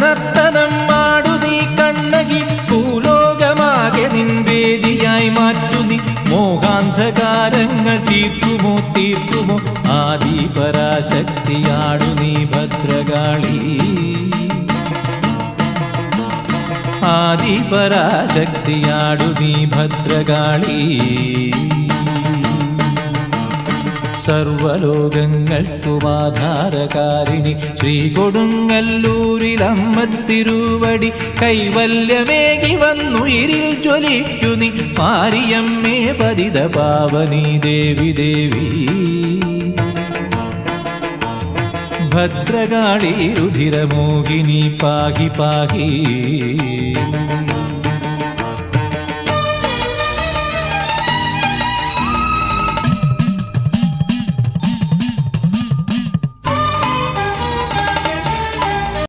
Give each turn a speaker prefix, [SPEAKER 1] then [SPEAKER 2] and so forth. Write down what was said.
[SPEAKER 1] നർത്തനം ആടു നീ കണ്ണകി, ഭൂലോകമാകെ നിൻവേദിയായി മാറ്റു നീ. മോഹാന്ധകാരങ്ങൾ തീർക്കുമോ തീർക്കുമോ, ആദിപരാശക്തിയാടു നീ ഭദ്രകാളി. ആദിപരാശക്തിയാടു നീ ഭദ്രകാളി. സർവലോകങ്ങൾക്കുമാധാരകാരിണി ശ്രീകൊടുങ്ങല്ലൂരിലമ്മത്തിരുവടി, കൈവല്യമേകി വന്നുയിരിൽ ജ്വലിക്കു നീ. മാരിയമ്മേ പതിത പാവനി ദേവി ദേവി, ഭദ്രകാളി രുധിരമോഹിനി പാഹി പാഹി.